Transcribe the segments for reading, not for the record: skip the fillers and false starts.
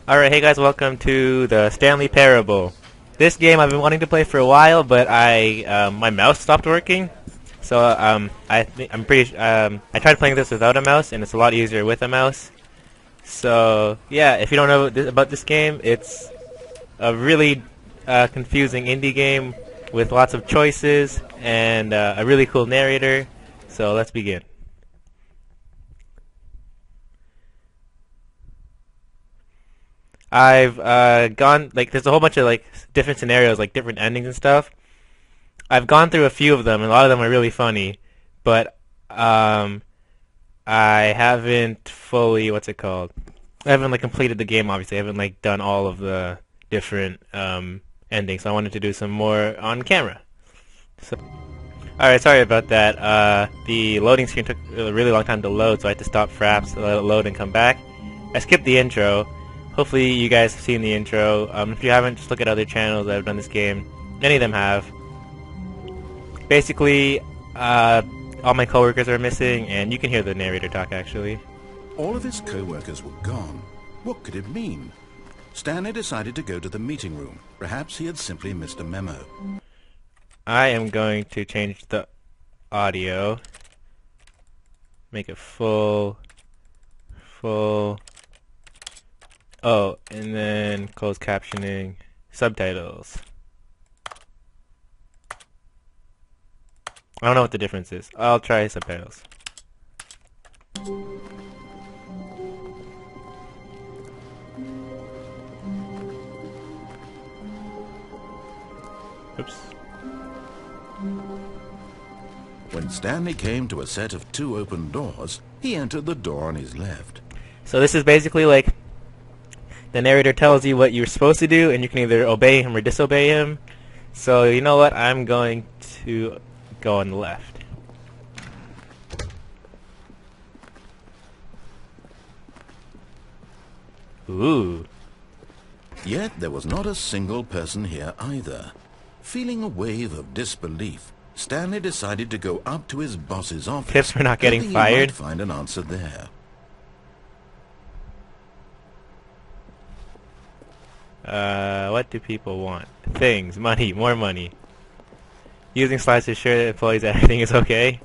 Alright, hey guys, welcome to the Stanley Parable. This game I've been wanting to play for a while, but my mouse stopped working. So I tried playing this without a mouse, and it's a lot easier with a mouse. So yeah, if you don't know about this game, it's a really confusing indie game with lots of choices and a really cool narrator. So let's begin. I've gone, there's a whole bunch of different scenarios, different endings and stuff. I've gone through a few of them, and a lot of them are really funny, but I haven't fully, what's it called? I haven't completed the game, obviously. I haven't done all of the different endings, so I wanted to do some more on camera. So, alright, sorry about that. The loading screen took a really long time to load, so I had to stop fraps to let it load and come back. I skipped the intro. Hopefully you guys have seen the intro. If you haven't, just look at other channels that have done this game. Many of them have. Basically, all my coworkers are missing, and you can hear the narrator talk, actually. All of his co-workers were gone. What could it mean? Stanley decided to go to the meeting room. Perhaps he had simply missed a memo. I am going to change the audio. Make it full. Oh, and then closed captioning, subtitles. I don't know what the difference is. I'll try subtitles. Oops. When Stanley came to a set of two open doors, he entered the door on his left. So this is basically the narrator tells you what you're supposed to do, and you can either obey him or disobey him. So you know what? I'm going to go on the left. Ooh. Yet there was not a single person here either. Feeling a wave of disbelief, Stanley decided to go up to his boss's office. Tips for not getting fired. He might find an answer there. What do people want? Things, money, more money. Using slides to assure that employees that everything is okay.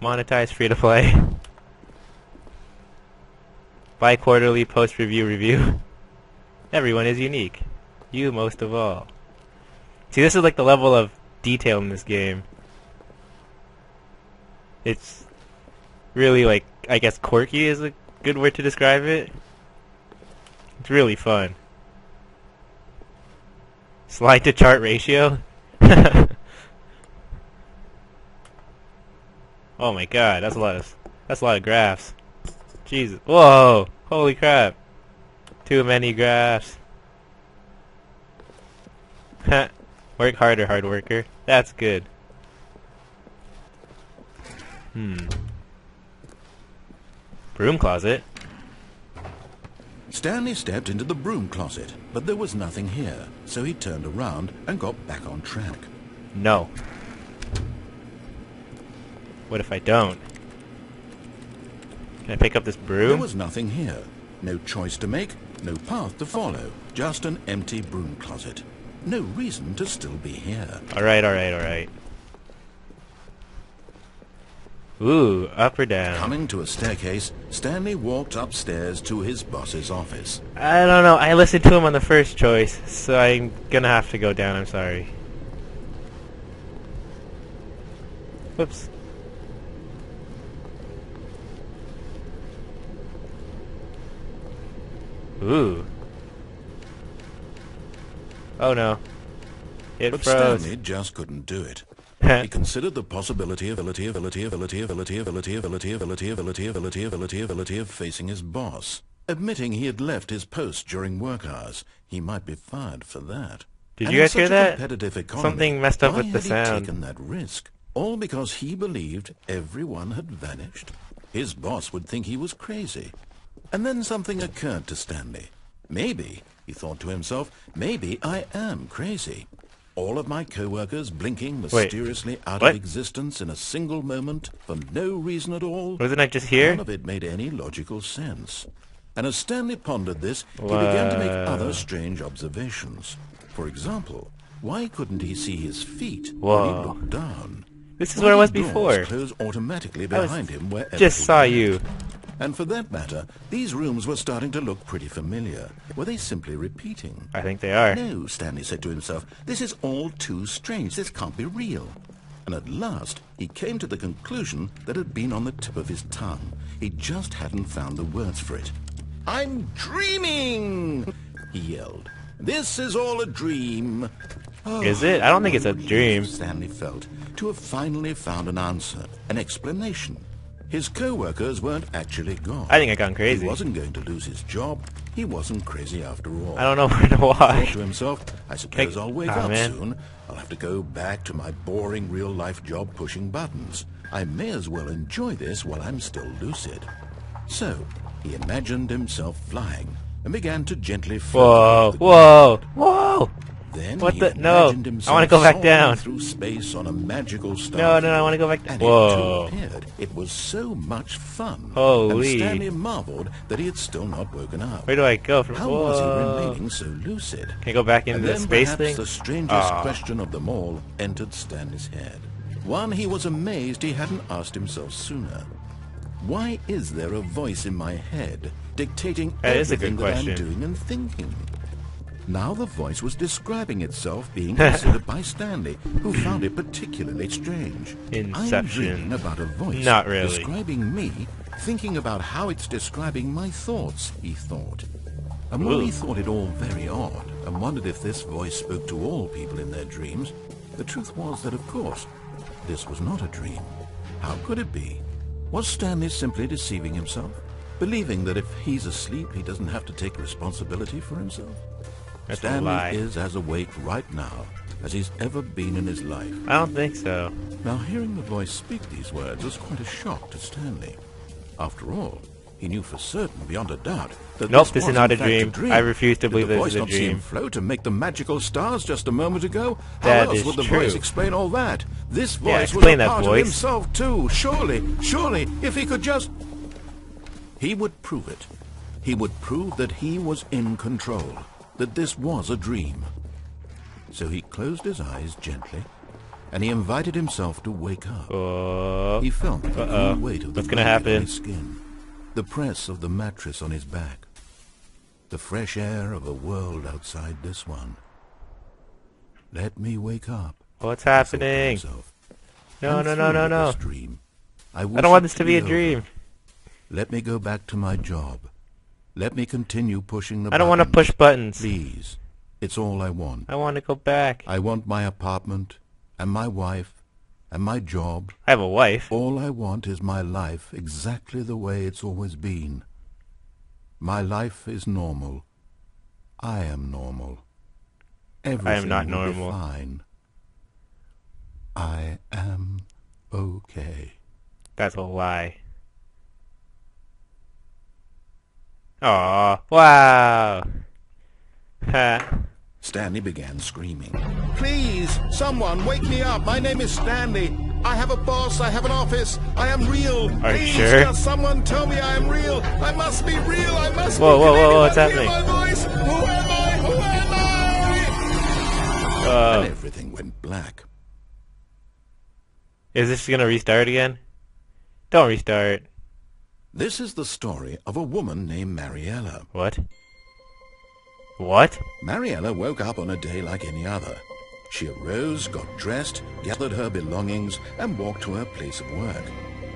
Monetize, free to play. Bi-quarterly post-review review. Everyone is unique. You most of all. See, this is the level of detail in this game. It's really I guess quirky is a good word to describe it. It's really fun. Slide to chart ratio. Oh my god, that's a lot of graphs. Jesus. Whoa! Holy crap. Too many graphs. Work harder, hard worker. That's good. Broom closet? Stanley stepped into the broom closet, but there was nothing here, so he turned around and got back on track. No. What if I don't? Can I pick up this broom? There was nothing here. No choice to make, no path to follow, just an empty broom closet. No reason to still be here. Alright. Ooh, up or down? Coming to a staircase, Stanley walked upstairs to his boss's office. I don't know. I listened to him on the first choice, so I'm gonna have to go down. I'm sorry. Whoops. Ooh. Oh no. It but froze. Stanley just couldn't do it. He considered the possibility of facing his boss. Admitting he had left his post during work hours, he might be fired for that. Did you guys hear that? Economy, something messed up with the sound. Why had he taken that risk? All because he believed everyone had vanished. His boss would think he was crazy. And then something occurred to Stanley. Maybe, he thought to himself, maybe I am crazy. All of my co-workers blinking Wait, mysteriously out what? of existence in a single moment for no reason at all. Wasn't I just here? None of it made any logical sense. And as Stanley pondered this, he began to make other strange observations. For example, why couldn't he see his feet when he looked down? This is where I was Doors before. close automatically behind him wherever Just he saw went. you. And for that matter, these rooms were starting to look pretty familiar. Were they simply repeating? I think they are. No, Stanley said to himself, this is all too strange. This can't be real. And at last, he came to the conclusion that had been on the tip of his tongue. He just hadn't found the words for it. I'm dreaming, he yelled. This is all a dream. Is it? I don't think it's a dream. Stanley felt to have finally found an answer, an explanation. His co-workers weren't actually gone. I think I gone crazy. He wasn't going to lose his job. He wasn't crazy after all. I don't know where to He thought walk. to himself, I suppose I'll wake up man. soon. I'll have to go back to my boring real-life job pushing buttons. I may as well enjoy this while I'm still lucid. So, he imagined himself flying and began to gently float. Whoa, whoa, whoa! Then What he the? No, imagined I himself want to go back soaring down. through space on a magical star. No, I want to go back. And Whoa! it too appeared. It was so much fun. Holy. And Stanley marveled that he had still not woken up. Where do I go from? How was he remaining so lucid? Can I go back into And the then space perhaps thing? the strangest question of them all entered Stanley's head. One he was amazed he hadn't asked himself sooner. Why is there a voice in my head dictating That is a good everything that I'm question. doing and thinking? Now the voice was describing itself being considered by Stanley, who found it particularly strange. Inception. I'm dreaming about a voice Not really. describing me, thinking about how it's describing my thoughts, he thought. And while he thought it all very odd, and wondered if this voice spoke to all people in their dreams, the truth was that, of course, this was not a dream. How could it be? Was Stanley simply deceiving himself, believing that if he's asleep, he doesn't have to take responsibility for himself? That's a lie. Stanley is as awake right now as he's ever been in his life. I don't think so. Now, hearing the voice speak these words was quite a shock to Stanley. After all, he knew for certain, beyond a doubt, that Nope, this this is was not in a fact dream. I refuse to Did believe the this voice is a not see him dream. float and make the magical stars just a moment ago? How That else is would the true. voice explain all that? This Yeah, voice was explain a that part of voice. himself too. Surely, if he could just... He would prove it. He would prove that he was in control, that this was a dream. So he closed his eyes gently, and he invited himself to wake up. He felt the cool weight of the What's gonna blanket on happen? his skin, the press of the mattress on his back, the fresh air of a world outside this one. Let me wake up. What's he thought to happening? himself. No, I'm no, through with no. this dream. I I don't want this to be a over. dream. Let me go back to my job. Let me continue pushing the I don't want to buttons. push buttons. Please. It's all I want. I want to go back. I want my apartment, and my wife, and my job. I have a wife. All I want is my life exactly the way it's always been. My life is normal. I am normal. Everything not will normal. be fine. I am okay. That's a lie. Aw, wow. Ha. Stanley began screaming. Please, someone, wake me up. My name is Stanley. I have a boss. I have an office. I am real. Are you Please, sure? just someone tell me I am real. I must be real. I must Whoa, be whoa, whoa, Canadian. what's I hear happening? my voice. Who am I? Who am I? And everything went black. Is this gonna restart again? Don't restart. This is the story of a woman named Mariella. What? What? Mariella woke up on a day like any other. She arose, got dressed, gathered her belongings, and walked to her place of work.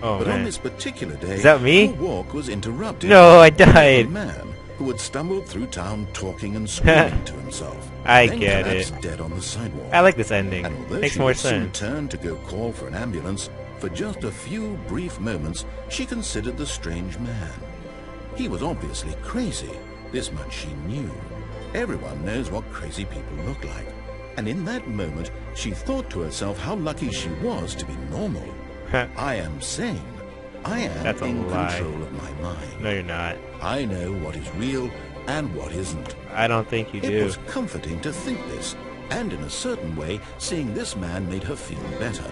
Oh, But man. on this particular day, Is that me? her walk was interrupted No, I by a died. man who had stumbled through town talking and screaming to himself. I then get collapsed it. dead on the sidewalk. I like this ending. And although Makes she more would soon sense. turn to go call for an ambulance, for just a few brief moments, she considered the strange man. He was obviously crazy. This much she knew. Everyone knows what crazy people look like. And in that moment, she thought to herself how lucky she was to be normal. I am sane. I am That's a in lie. control of my mind. No, you're not. I know what is real and what isn't. I don't think you It do. was comforting to think this, And in a certain way, seeing this man made her feel better.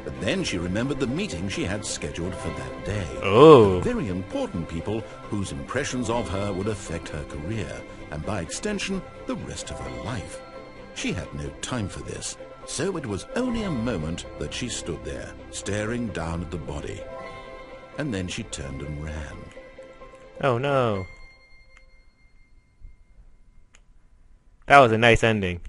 But then she remembered the meeting she had scheduled for that day. Oh. Very important people whose impressions of her would affect her career, and by extension, the rest of her life. She had no time for this, so it was only a moment that she stood there, staring down at the body. And then she turned and ran. Oh no. That was a nice ending.